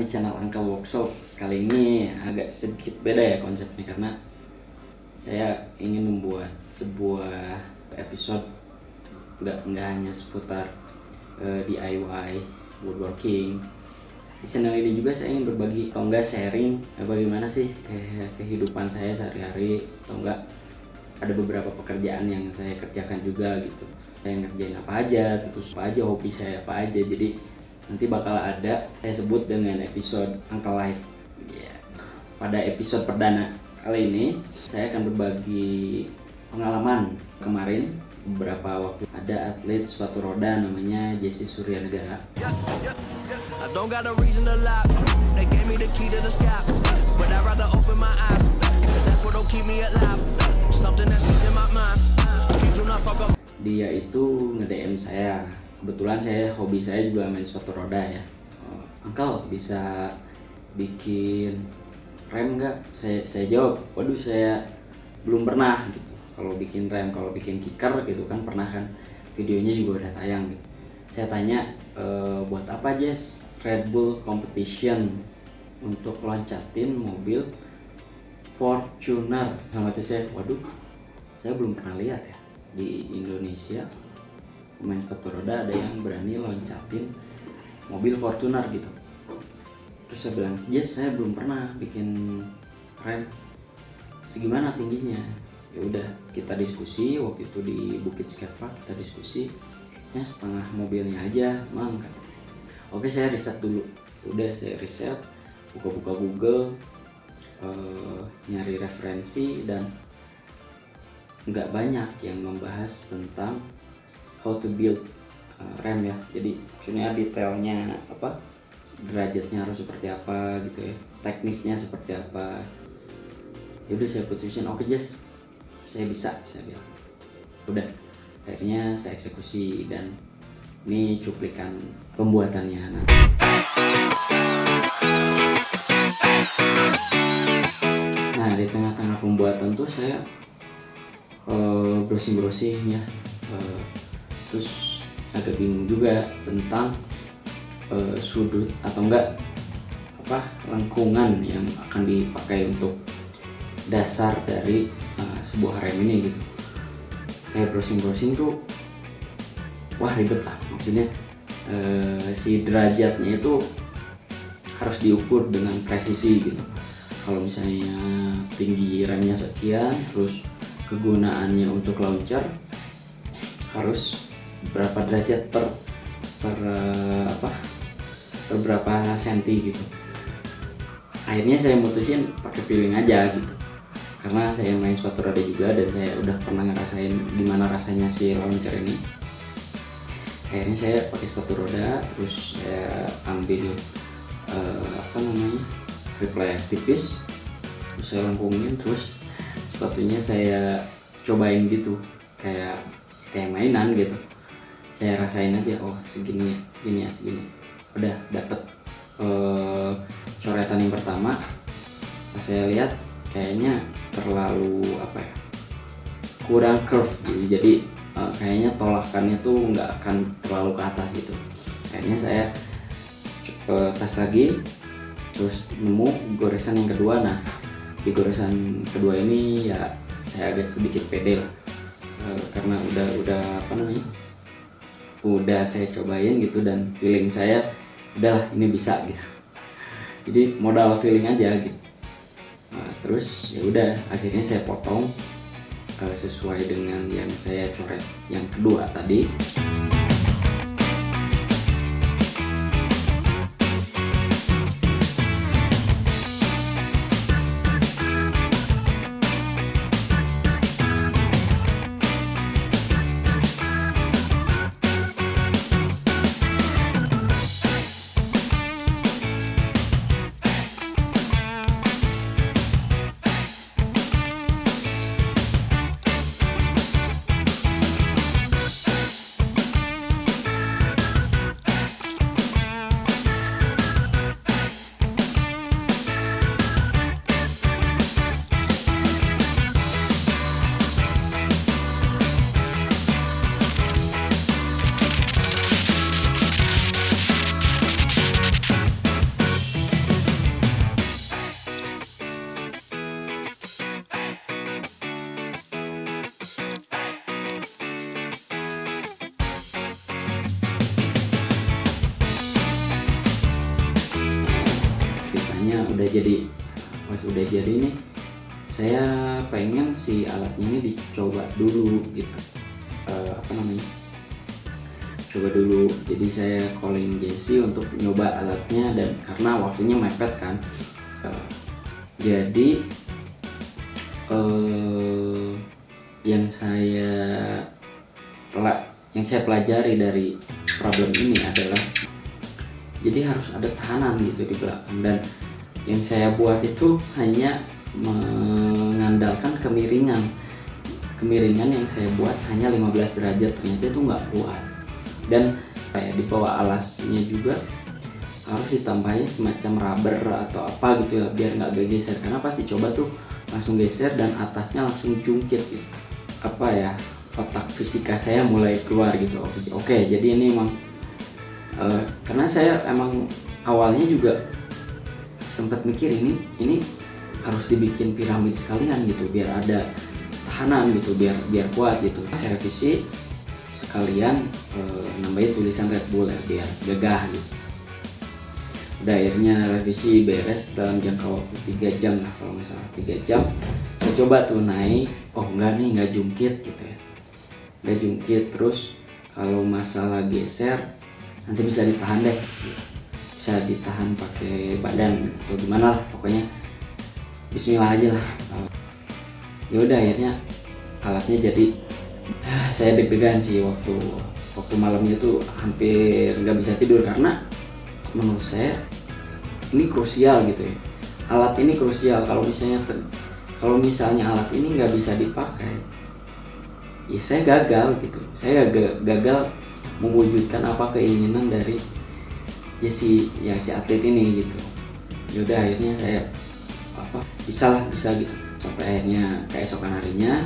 di channel Uncle Workshop. Kali ini agak sedikit beda ya konsepnya, karena saya ingin membuat sebuah episode nggak hanya seputar DIY woodworking. Di channel ini juga saya ingin berbagi atau enggak sharing bagaimana sih kehidupan saya sehari-hari, atau enggak ada beberapa pekerjaan yang saya kerjakan juga gitu. Saya ngerjain apa aja, terus apa aja, hobi saya apa aja. Jadi nanti bakal ada saya sebut dengan episode Uncle Life. Pada episode perdana kali ini saya akan berbagi pengalaman kemarin. Beberapa waktu ada atlet sepatu roda namanya Jesse Suryanegara. I don't got a reason to lie. They gave me the key to the sky, but I'd rather open my eyes, 'cause that's what'll keep me alive. Something that sits in my mind. Can't you not fuck up. Dia itu nge-DM saya. Kebetulan hobi saya juga main sepatu roda ya. Uncle, bisa bikin rem nggak? Saya jawab, waduh saya belum pernah gitu. Kalau bikin rem, kalau bikin kicker gitu kan pernah kan, videonya juga udah tayang gitu. Saya tanya, buat apa Jess? Red Bull Competition untuk loncatin mobil Fortuner. Sama saya, waduh saya belum pernah lihat ya di Indonesia pemain sepatu roda ada yang berani loncatin mobil Fortuner gitu. Terus saya bilang, Jess, saya belum pernah bikin rem, segimana tingginya? Ya udah, kita diskusi waktu itu di Bukit Skatepark, kita diskusi ya setengah mobilnya aja mang, kata. Oke, saya riset dulu. Udah saya riset, buka-buka Google, nyari referensi, dan nggak banyak yang membahas tentang how to build rem ya. Jadi maksudnya detailnya apa, derajatnya harus seperti apa gitu ya, teknisnya seperti apa. Yaudah saya putusin, oke Jess, saya bisa, saya bilang. Udah, akhirnya saya eksekusi, dan ini cuplikan pembuatannya. Nah, di tengah-tengah pembuatan tuh saya browsing ya, terus agak bingung juga tentang sudut atau enggak apa lengkungan yang akan dipakai untuk dasar dari sebuah rem ini gitu. Saya browsing tuh wah ribet lah, maksudnya si derajatnya itu harus diukur dengan presisi gitu. Kalau misalnya tinggi remnya sekian, terus kegunaannya untuk launcher harus berapa derajat per berapa senti gitu. Akhirnya saya mutusin pakai feeling aja gitu, karena saya main sepatu roda juga dan saya udah pernah ngerasain gimana rasanya si launcher ini. Akhirnya saya pakai sepatu roda, terus saya ambil triple tipis, terus saya lengkungin, terus sepatunya saya cobain gitu kayak mainan gitu. Saya rasain aja, oh segini. Udah dapet coretan yang pertama. Nah, saya lihat kayaknya terlalu kurang curve gitu. Jadi kayaknya tolakannya tuh nggak akan terlalu ke atas gitu. Akhirnya saya tes lagi, terus nemu goresan yang kedua. Nah, di goresan kedua ini ya saya agak sedikit pede lah, karena udah saya cobain gitu, dan feeling saya udahlah ini bisa gitu. Jadi modal feeling aja gitu. Nah, terus ya udah akhirnya saya potong sesuai dengan yang saya coret yang kedua tadi. udah jadi nih, saya pengen si alatnya ini dicoba dulu gitu. Coba dulu. Jadi saya calling Jesse untuk nyoba alatnya, dan karena waktunya mepet kan, jadi yang saya pelajari dari problem ini adalah jadi harus ada tahanan gitu di belakang, dan yang saya buat itu hanya mengandalkan kemiringan yang saya buat hanya 15 derajat, ternyata itu nggak kuat. Dan di bawah alasnya juga harus ditambahin semacam rubber atau apa gitu ya, biar nggak geser, karena pas dicoba tuh langsung geser dan atasnya langsung jungkit gitu. Otak fisika saya mulai keluar gitu. Oke, jadi ini emang karena saya emang awalnya juga sempat mikir ini harus dibikin piramid sekalian gitu, biar ada tahanan gitu, biar kuat gitu. Saya revisi sekalian nambahin tulisan Red Bull ya, biar gagah gitu. Udah, akhirnya revisi beres dalam jangka waktu 3 jam lah kalau nggak salah, 3 jam. Saya coba tuh naik, nggak jungkit gitu ya, nggak jungkit. Terus kalau masalah geser nanti bisa ditahan deh, bisa ditahan pakai badan atau gimana lah, pokoknya Bismillah aja lah. Ya udah, akhirnya alatnya jadi. Saya deg-degan sih waktu malamnya tuh, hampir nggak bisa tidur, karena menurut saya ini krusial gitu ya. Alat ini krusial. Kalau misalnya alat ini nggak bisa dipakai, ya saya gagal gitu. Saya gagal mewujudkan apa keinginan dari si atlet ini gitu. Yaudah, akhirnya saya bisa gitu, sampai akhirnya keesokan harinya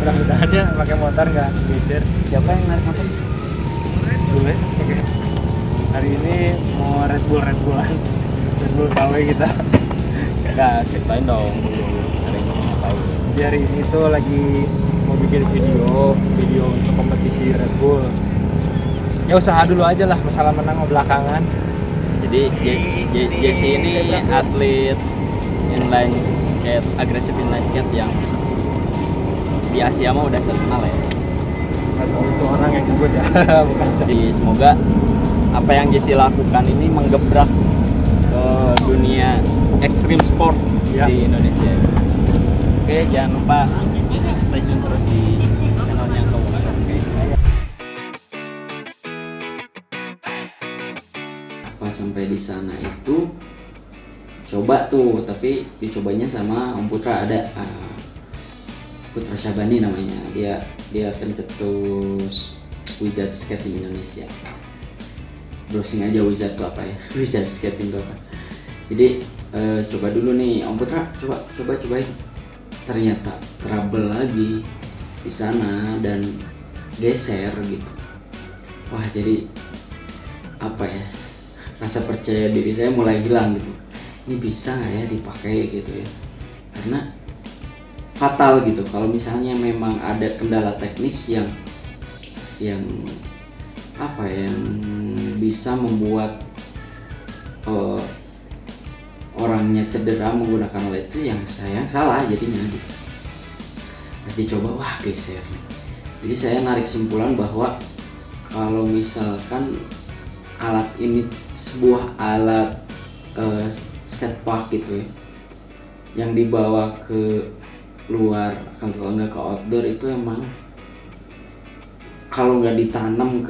mudah-mudahannya pakai motor nggak geser. siapa yang narik motor? Boleh. Oke. Hari ini mau Red Bullan KW kita. Nggak, ceritain dong dulu hari ini ngapain. Di hari ini tuh lagi mau bikin video untuk kompetisi Red Bull. Ya usaha dulu aja lah, masalah menang mau belakangan. Jadi Jesse ini atlet agresif inline skate yang di Asia mah udah terkenal ya. Atau itu orang yang nyebut ya, bukan saya. Jadi semoga apa yang Jesse lakukan ini menggebrak ke dunia ekstrim sport Ya. di Indonesia. Oke, jangan lupa stay tune terus di channelnya Kowo. Pas sampai di sana itu coba tuh, tapi dicobanya sama Om Putra, ada Putra Syabani namanya, dia pencetus Wizard Skating Indonesia. Browsing aja Wizard itu apa ya, Wizard Skating itu apa. Jadi coba dulu nih Om Putra, cobain. Ternyata trouble lagi di sana dan geser gitu. Wah, jadi rasa percaya diri saya mulai hilang gitu. Ini bisa nggak ya dipakai gitu ya, karena fatal gitu kalau misalnya memang ada kendala teknis yang bisa membuat orangnya cedera menggunakan alat itu, yang saya salah jadinya gitu. Pas dicoba, wah geser nih. Jadi saya narik kesimpulan bahwa kalau misalkan alat ini sebuah alat skatepark gitu ya, yang dibawa ke luar, kalau nggak ke outdoor, itu emang kalau nggak ditanam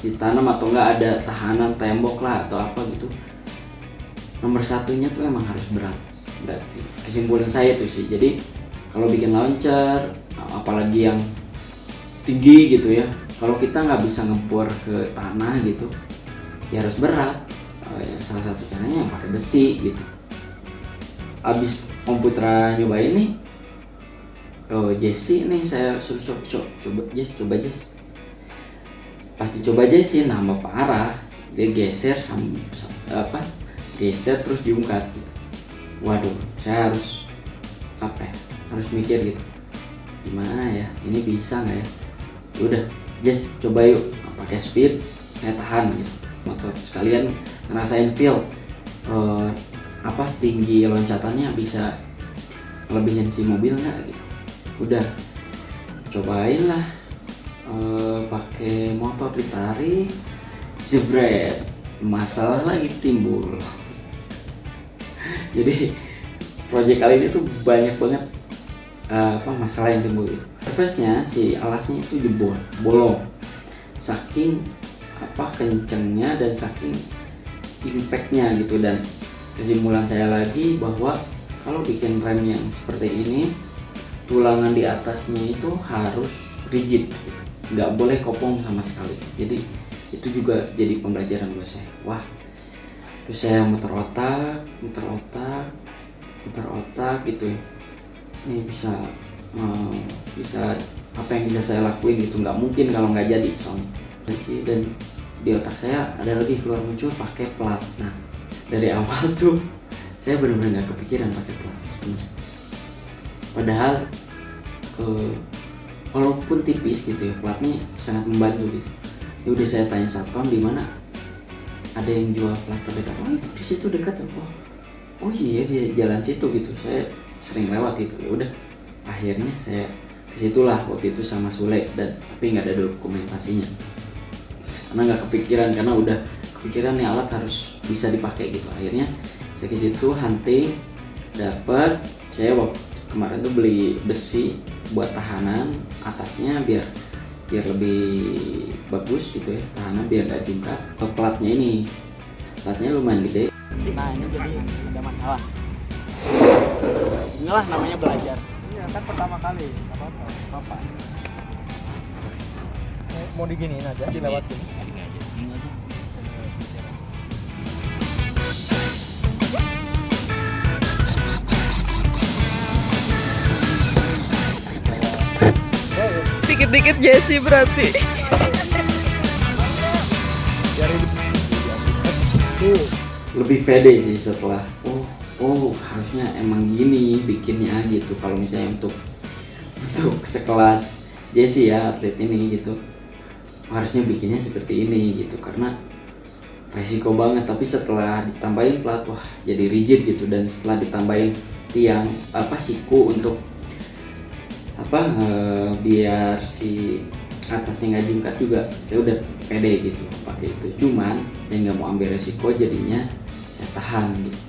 ditanam atau nggak ada tahanan tembok lah atau apa gitu, nomor satunya tuh emang harus berat. Berarti kesimpulan saya tuh sih, jadi kalau bikin launcher apalagi yang tinggi gitu ya, kalau kita nggak bisa ngepor ke tanah gitu ya harus berat. Salah satu caranya yang pakai besi gitu. Abis Om Putra nyobain nih, oh Jesse nih saya suruh coba Jess. Pas dicoba Jesse nambah parah, dia geser geser terus diungkat gitu. Waduh, saya harus harus mikir gitu, gimana ya, ini bisa nggak ya? Udah Jess coba yuk, pakai speed, saya tahan gitu motor, sekalian ngerasain feel tinggi loncatannya bisa lebihin si mobil nggak gitu. Udah cobain lah, pakai motor ditarik, jebret, masalah lagi timbul. Jadi project kali ini tuh banyak banget masalah yang timbul itu. Surface-nya si alasnya itu bolong, saking kencengnya dan saking impact-nya gitu. Dan kesimpulan saya lagi bahwa kalau bikin rem yang seperti ini, tulangan di atasnya itu harus rigid gitu. Nggak boleh kopong sama sekali. Jadi itu juga jadi pembelajaran buat saya. Wah, terus saya muter otak gitu ya. Ini bisa apa yang bisa saya lakuin gitu. Nggak mungkin kalau nggak jadi soalnya. Dan di otak saya ada lagi keluar muncul pakai plat. Nah, dari awal tuh saya benar-benar nggak kepikiran pakai plat sebenarnya. Padahal walaupun tipis gitu ya, platnya sangat membantu gitu. Ya udah saya tanya satpam di mana ada yang jual plat terdekat. Oh itu di situ dekat. Oh iya di jalan situ gitu. Saya sering lewat itu. Ya udah akhirnya saya kesitulah waktu itu sama Sule, tapi nggak ada dokumentasinya karena nggak kepikiran, karena udah kepikiran nih alat harus bisa dipakai gitu. Akhirnya saya ke situ hunting, dapat. Saya waktu kemarin tuh beli besi buat tahanan atasnya biar lebih bagus gitu ya, tahanan biar nggak jungkat. Platnya lumayan gede. Nah ini jadi ada masalah. Inilah namanya belajar. Iya kan pertama kali, nggak apa-apa. Mau diginiin aja, dilewatin. Dikit-dikit Jesse berarti. Lebih pede sih setelah harusnya emang gini bikinnya gitu. Kalau misalnya untuk sekelas Jesse ya, atlet ini gitu, harusnya bikinnya seperti ini gitu, karena resiko banget. Tapi setelah ditambahin plat, wah jadi rigid gitu. Dan setelah ditambahin tiang siku untuk biar si atasnya nggak jungkat juga, saya udah pede gitu pakai itu. Cuman yang nggak mau ambil resiko, jadinya saya tahan gitu.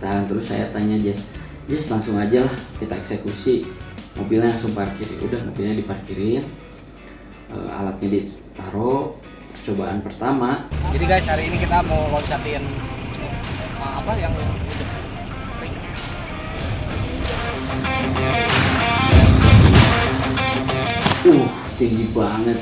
Terus saya tanya Jess langsung aja lah kita eksekusi, mobilnya langsung parkir. Udah mobilnya diparkirin, alatnya ditaruh, percobaan pertama. Jadi guys, hari ini kita mau loncatin yang tinggi banget.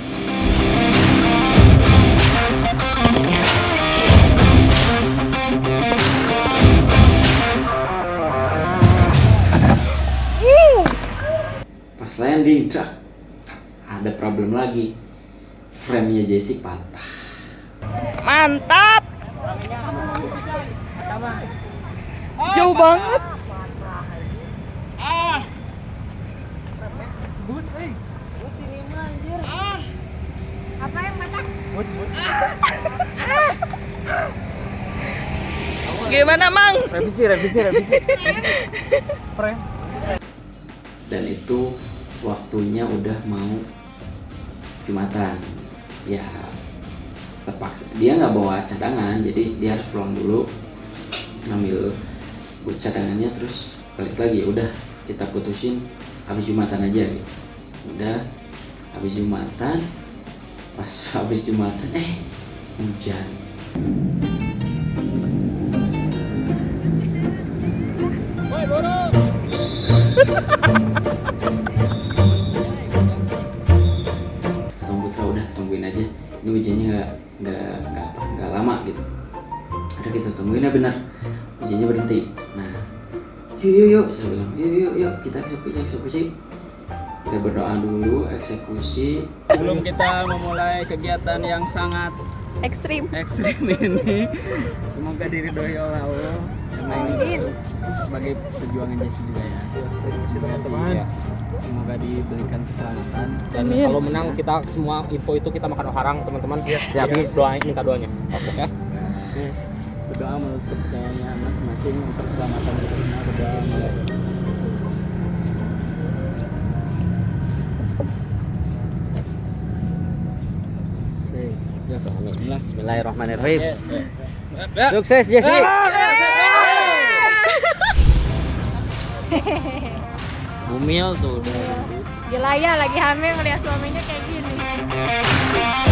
Pas landing, ada problem lagi. Frame-nya Jesse patah. Mantap. Jauh banget. Apa yang patah? Gimana Mang? Revisi. Frame. Dan itu waktunya udah mau Jumatan. Ya terpaksa. Dia nggak bawa cadangan, jadi dia harus pulang dulu, ngambil buat cadangannya, terus balik lagi. Udah kita putusin habis Jumatan aja gitu. Udah habis Jumatan, pas habis Jumatan hujan. Tunggu Putra, udah tungguin aja, ini hujannya nggak lama gitu. Ada kita tungguin ya, benar hujannya berhenti. Nah eksekusi. Kita berdoa dulu, eksekusi. Sebelum kita memulai kegiatan yang sangat Ekstrim. ekstrim ini, semoga diridhoi oleh Allah. Karena ini sebagai perjuangan Jesse juga ya. teman-teman. Iya. Semoga diberikan keselamatan. Dan kalau menang kita semua info itu kita makan oharang teman-teman. Siapin doain minta doanya. Oke. Oke, berdoa menurut kepercayaannya masing-masing untuk keselamatan kita semua. Berdoa. Bismillahirrahmanirrahim. Yes. Sukses Jesse. Bumil tuh udah. Gila ya lagi hamil ngeliat suaminya kayak gini.